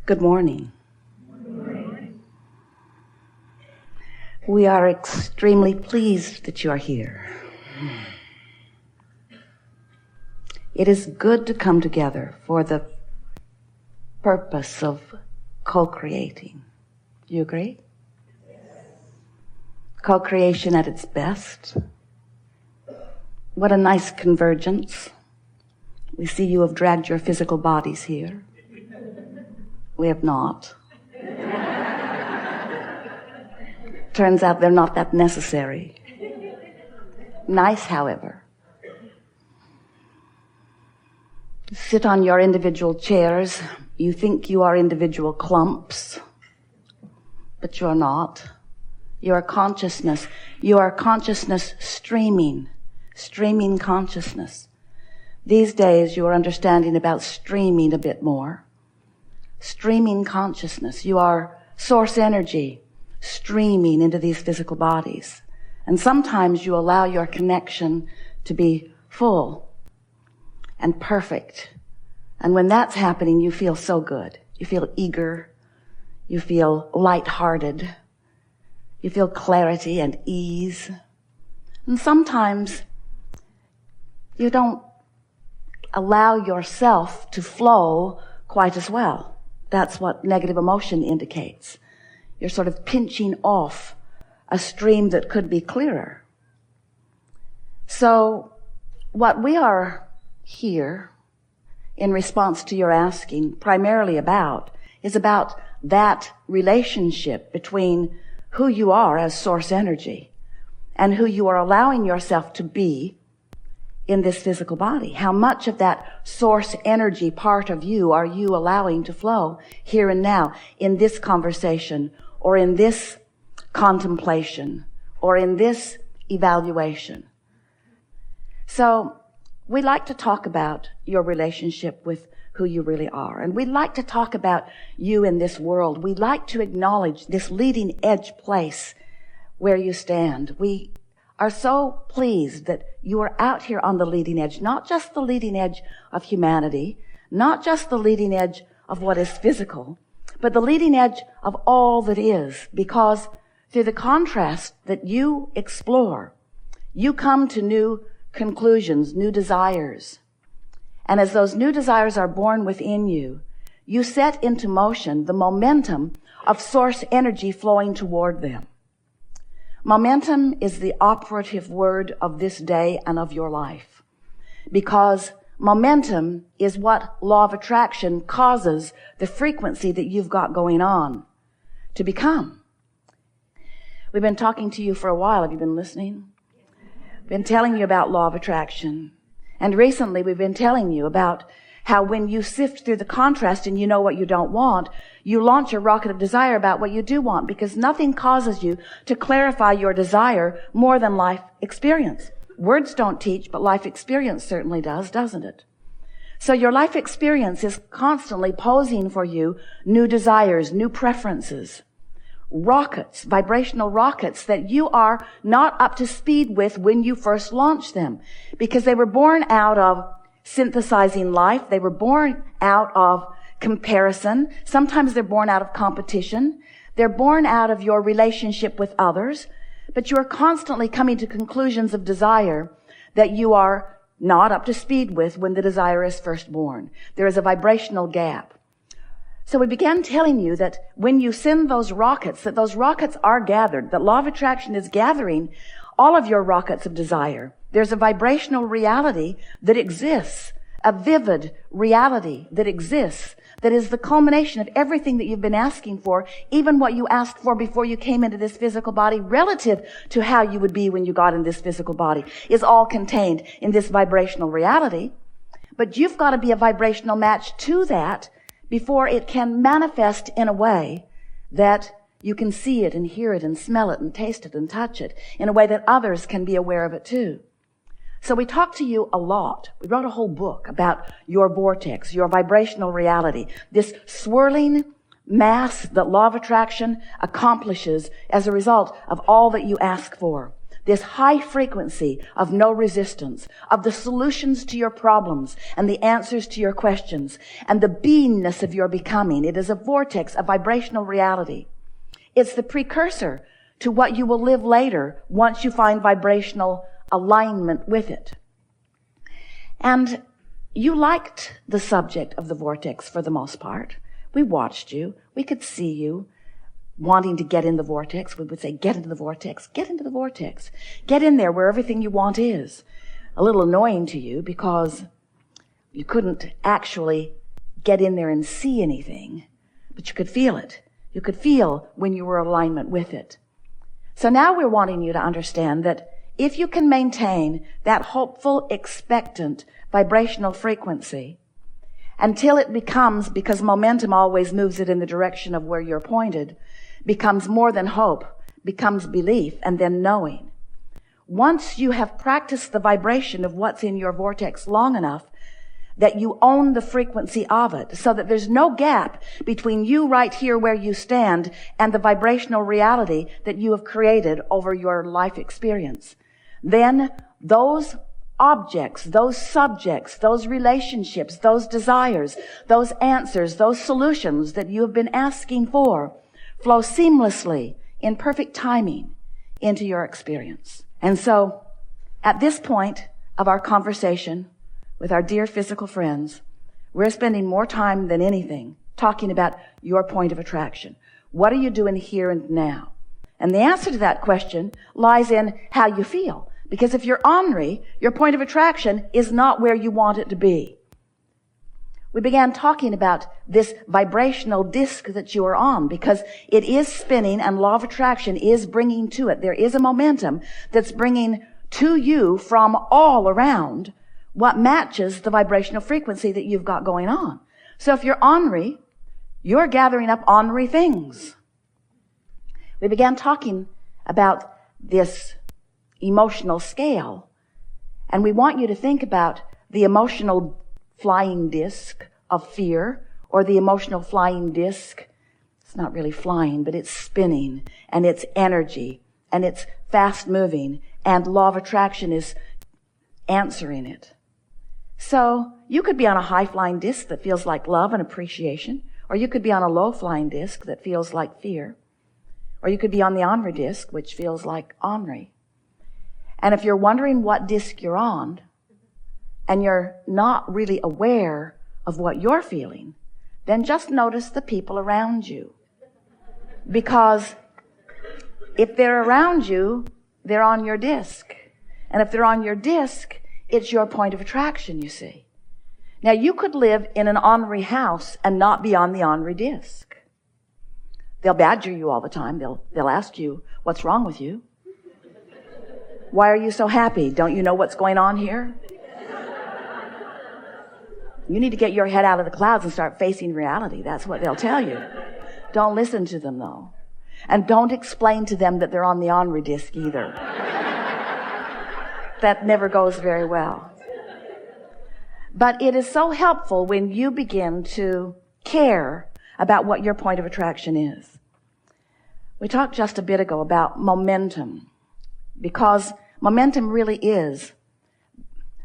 Good morning. We are extremely pleased that you are here. It is good to come together for the purpose of co-creating. You agree? Co-creation at its best. What a nice convergence. We see you have dragged your physical bodies here. We have not. Turns out they're not that necessary. Nice, however. Sit on your individual chairs. You think you are individual clumps, but you are not. You are consciousness. You are consciousness streaming consciousness. These days you are understanding about streaming a bit more. Streaming consciousness. You are source energy streaming into these physical bodies. And sometimes you allow your connection to be full and perfect. And when that's happening, you feel so good. You feel eager. You feel lighthearted. You feel clarity and ease. And sometimes you don't allow yourself to flow quite as well. That's what negative emotion indicates. You're sort of pinching off a stream that could be clearer. So what we are here in response to your asking primarily about is about that relationship between who you are as source energy and who you are allowing yourself to be in this physical body. How much of that source energy part of you are you allowing to flow here and now in this conversation or in this contemplation or in this evaluation? So we like to talk about your relationship with who you really are. And we like to talk about you in this world. We like to acknowledge this leading edge place where you stand. We are so pleased that you are out here on the leading edge, not just the leading edge of humanity, not just the leading edge of what is physical, but the leading edge of all that is, because through the contrast that you explore, you come to new conclusions, new desires. And as those new desires are born within you, you set into motion the momentum of source energy flowing toward them. Momentum is the operative word of this day and of your life, because momentum is what law of attraction causes the frequency that you've got going on to become. We've been talking to you for a while. Have you been listening? Been telling you about law of attraction. And recently we've been telling you about how when you sift through the contrast and you know what you don't want, you launch a rocket of desire about what you do want, because nothing causes you to clarify your desire more than life experience. Words don't teach, but life experience certainly does, doesn't it? So your life experience is constantly posing for you new desires, new preferences, rockets, vibrational rockets that you are not up to speed with when you first launch them, because they were born out of synthesizing life. They were born out of comparison. Sometimes they're born out of competition. They're born out of your relationship with others. But you are constantly coming to conclusions of desire that you are not up to speed with when the desire is first born. There is a vibrational gap. So we began telling you that when you send those rockets, that those rockets are gathered, that law of attraction is gathering all of your rockets of desire. There's a vibrational reality that exists, a vivid reality that exists, that is the culmination of everything that you've been asking for, even what you asked for before you came into this physical body, relative to how you would be when you got in this physical body, is all contained in this vibrational reality. But you've got to be a vibrational match to that before it can manifest in a way that you can see it and hear it and smell it and taste it and touch it in a way that others can be aware of it too. So we talked to you a lot. We wrote a whole book about your vortex, your vibrational reality, this swirling mass that law of attraction accomplishes as a result of all that you ask for. this high frequency of no resistance, of the solutions to your problems and the answers to your questions and the beingness of your becoming. It is a vortex, a vibrational reality. It's the precursor to what you will live later once you find vibrational alignment with it. And you liked the subject of the vortex for the most part. We watched you. We could see you wanting to get in the vortex. We would say, get into the vortex, get into the vortex. Get in there where everything you want is. A little annoying to you because you couldn't actually get in there and see anything, but you could feel it. You could feel when you were in alignment with it. So now we're wanting you to understand that if you can maintain that hopeful, expectant, vibrational frequency until it becomes, because momentum always moves it in the direction of where you're pointed, becomes more than hope, becomes belief, and then knowing. Once you have practiced the vibration of what's in your vortex long enough that you own the frequency of it, so that there's no gap between you right here where you stand and the vibrational reality that you have created over your life experience, then those objects, those subjects, those relationships, those desires, those answers, those solutions that you have been asking for flow seamlessly in perfect timing into your experience. And so at this point of our conversation with our dear physical friends, we're spending more time than anything talking about your point of attraction. What are you doing here and now? And the answer to that question lies in how you feel. Because if you're ornery, your point of attraction is not where you want it to be. We began talking about this vibrational disc that you are on because it is spinning and law of attraction is bringing to it. There is a momentum that's bringing to you from all around what matches the vibrational frequency that you've got going on. So if you're ornery, you're gathering up ornery things. We began talking about this emotional scale, and we want you to think about the emotional flying disc of fear, or the emotional flying disc. It's not really flying, but it's spinning, and it's energy, and it's fast moving, and law of attraction is answering it. So you could be on a high flying disc that feels like love and appreciation, or you could be on a low flying disc that feels like fear, or you could be on the ornery disc, which feels like ornery. And if you're wondering what disc you're on, and you're not really aware of what you're feeling, then just notice the people around you. Because if they're around you, they're on your disc. And if they're on your disc, it's your point of attraction, you see. Now, you could live in an ornery house and not be on the ornery disc. They'll badger you all the time. They'll ask you, what's wrong with you? Why are you so happy? Don't you know what's going on here? You need to get your head out of the clouds and start facing reality. That's what they'll tell you. Don't listen to them, though. And don't explain to them that they're on the ornery disc either. That never goes very well. But it is so helpful when you begin to care about what your point of attraction is. We talked just a bit ago about momentum, because momentum really is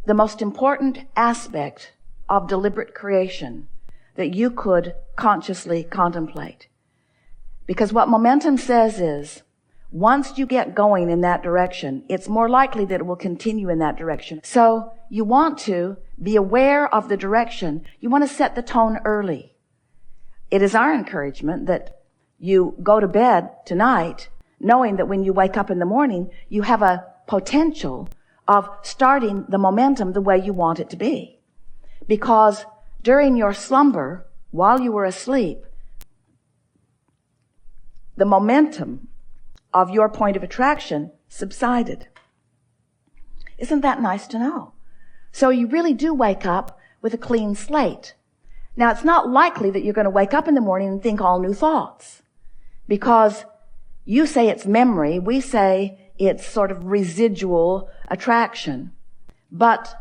the most important aspect of deliberate creation that you could consciously contemplate. Because what momentum says is, once you get going in that direction, it's more likely that it will continue in that direction. So you want to be aware of the direction. You want to set the tone early. It is our encouragement that you go to bed tonight knowing that when you wake up in the morning, you have a potential of starting the momentum the way you want it to be. Because during your slumber, while you were asleep, the momentum of your point of attraction subsided. Isn't that nice to know? So you really do wake up with a clean slate. Now, it's not likely that you're going to wake up in the morning and think all new thoughts, because you say it's memory, we say it's sort of residual attraction. But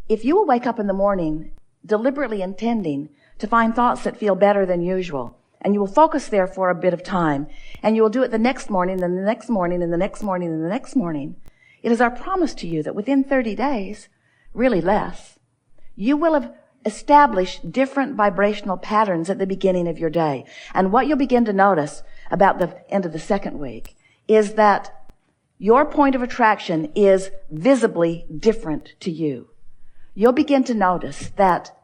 if you will wake up in the morning deliberately intending to find thoughts that feel better than usual, And you will focus there for a bit of time. And you will do it the next morning, then the next morning, and the next morning, and the next morning. It is our promise to you that within 30 days, really less, you will have established different vibrational patterns at the beginning of your day. And what you'll begin to notice about the end of the second week is that your point of attraction is visibly different to you. You'll begin to notice that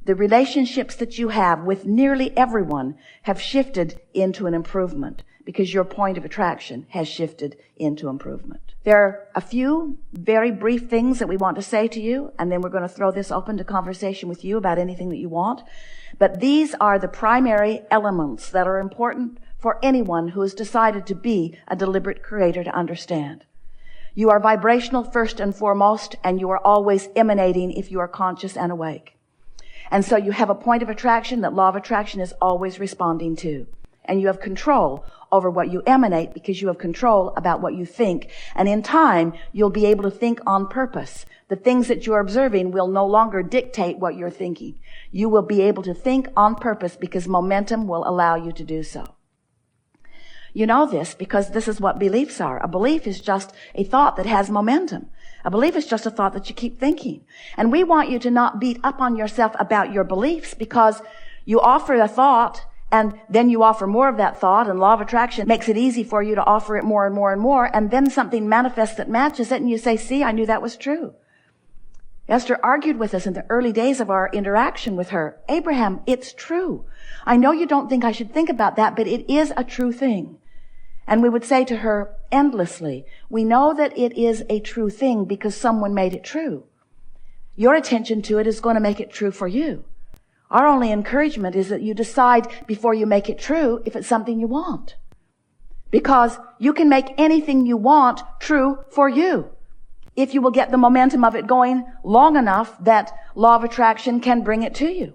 the relationships that you have with nearly everyone have shifted into an improvement because your point of attraction has shifted into improvement. There are a few very brief things that we want to say to you, and then we're going to throw this open to conversation with you about anything that you want. But these are the primary elements that are important for anyone who has decided to be a deliberate creator to understand. You are vibrational first and foremost, and you are always emanating if you are conscious and awake. And so you have a point of attraction that law of attraction is always responding to. And you have control over what you emanate because you have control about what you think. And in time, you'll be able to think on purpose. The things that you're observing will no longer dictate what you're thinking. You will be able to think on purpose because momentum will allow you to do so. You know this because this is what beliefs are. A belief is just a thought that has momentum. A belief is just a thought that you keep thinking. And we want you to not beat up on yourself about your beliefs because you offer a thought and then you offer more of that thought, and law of attraction makes it easy for you to offer it more and more and more, and then something manifests that matches it and you say, see, I knew that was true. Esther argued with us in the early days of our interaction with her. Abraham, it's true. I know you don't think I should think about that, but it is a true thing. And we would say to her endlessly, we know that it is a true thing because someone made it true. Your attention to it is going to make it true for you. Our only encouragement is that you decide before you make it true if it's something you want. Because you can make anything you want true for you if you will get the momentum of it going long enough that law of attraction can bring it to you.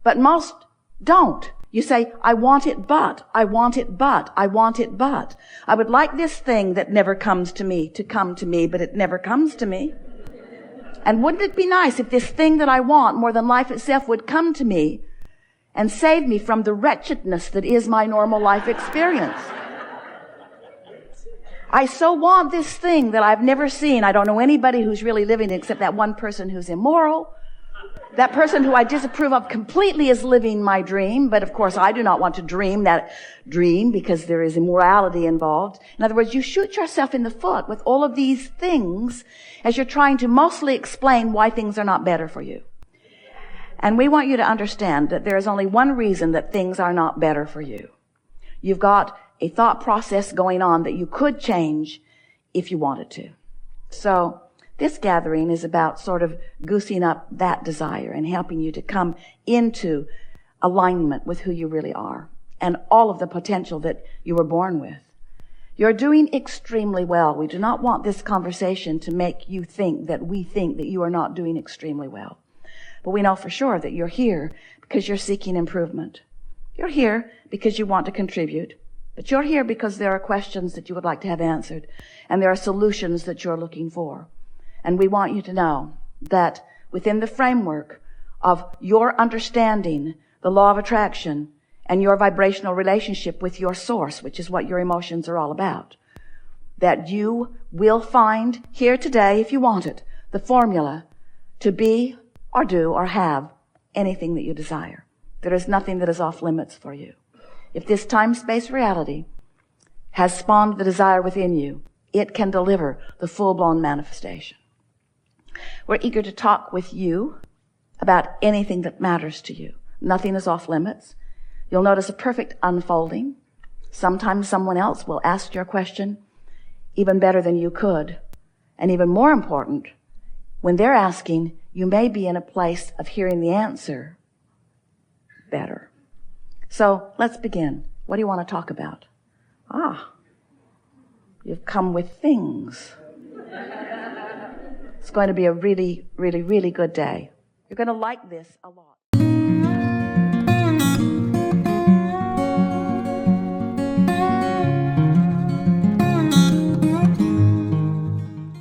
But most don't. You say, I want it, but, I want it, but, I want it, but. I would like this thing that never comes to me to come to me, but it never comes to me. And wouldn't it be nice if this thing that I want more than life itself would come to me and save me from the wretchedness that is my normal life experience? I so want this thing that I've never seen. I don't know anybody who's really living it except that one person who's immoral. That person who I disapprove of completely is living my dream, but of course I do not want to dream that dream because there is immorality involved. In other words, you shoot yourself in the foot with all of these things as you're trying to mostly explain why things are not better for you. And we want you to understand that there is only one reason that things are not better for you. You've got a thought process going on that you could change if you wanted to. So this gathering is about sort of goosing up that desire and helping you to come into alignment with who you really are and all of the potential that you were born with. You're doing extremely well. We do not want this conversation to make you think that we think that you are not doing extremely well. But we know for sure that you're here because you're seeking improvement. You're here because you want to contribute. But you're here because there are questions that you would like to have answered and there are solutions that you're looking for. And we want you to know that within the framework of your understanding the law of attraction and your vibrational relationship with your source, which is what your emotions are all about, that you will find here today, if you want it, the formula to be or do or have anything that you desire. There is nothing that is off limits for you. If this time-space reality has spawned the desire within you, it can deliver the full-blown manifestation. We're eager to talk with you about anything that matters to you. Nothing is off limits. You'll notice a perfect unfolding. Sometimes someone else will ask your question even better than you could. And even more important, when they're asking, you may be in a place of hearing the answer better. So let's begin. What do you want to talk about? You've come with things. It's going to be a really, really, really good day. You're going to like this a lot.